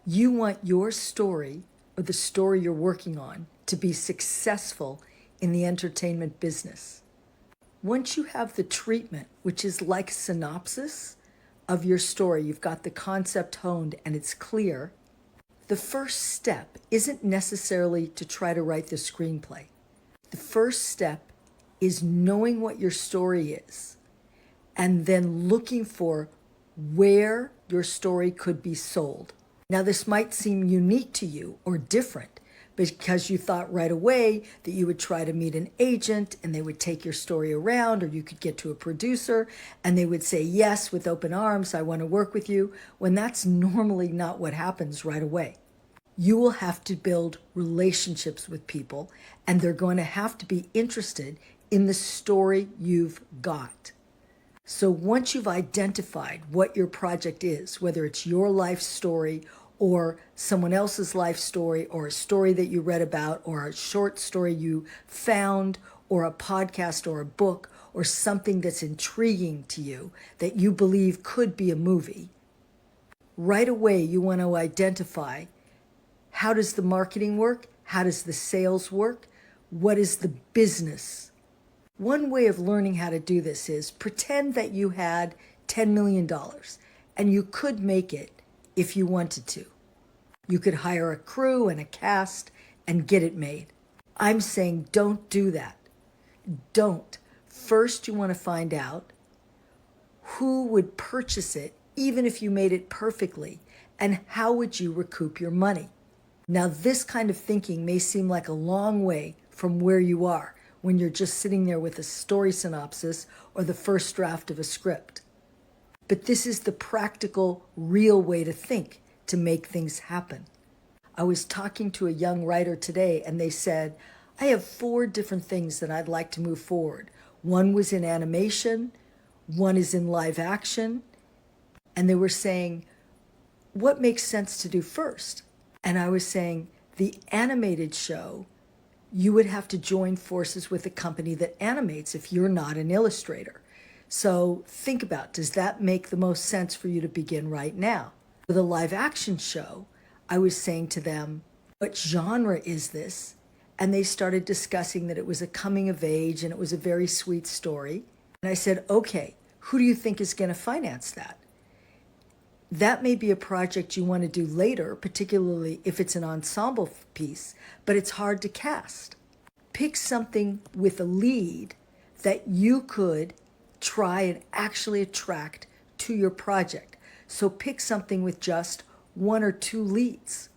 You want your story or the story you're working on to be successful in the entertainment business. Once you have the treatment, which is like synopsis of your story, you've got the concept honed and it's clear, the first step isn't necessarily to try to write the screenplay. The first step is knowing what your story is and then looking for where your story could be sold. Now, this might seem unique to you or different because you thought right away that you would try to meet an agent and they would take your story around, or you could get to a producer and they would say, yes, with open arms, I want to work with you, when that's normally not what happens right away. You will have to build relationships with people, and they're going to have to be interested in the story you've got. So once you've identified what your project is, whether it's your life story or someone else's life story or a story that you read about or a short story you found or a podcast or a book or something that's intriguing to you that you believe could be a movie, right away you want to identify, how does the marketing work? How does the sales work? What is the business? One way of learning how to do this is pretend that you had $10 million and you could make it if you wanted to. You could hire a crew and a cast and get it made. I'm saying don't do that. Don't. First, you want to find out who would purchase it, even if you made it perfectly, and how would you recoup your money. Now, this kind of thinking may seem like a long way from where you are when you're just sitting there with a story synopsis or the first draft of a script. But this is the practical, real way to think to make things happen. I was talking to a young writer today and they said, I have 4 different things that I'd like to move forward. One was in animation, one is in live action, and they were saying, what makes sense to do first? And I was saying, the animated show, you would have to join forces with a company that animates if you're not an illustrator. So think about, does that make the most sense for you to begin right now? For the live action show, I was saying to them, what genre is this? And they started discussing that it was a coming of age and it was a very sweet story. And I said, okay, who do you think is going to finance that? That may be a project you want to do later, particularly if it's an ensemble piece, but it's hard to cast. Pick something with a lead that you could try and actually attract to your project. So pick something with just 1 or 2 leads.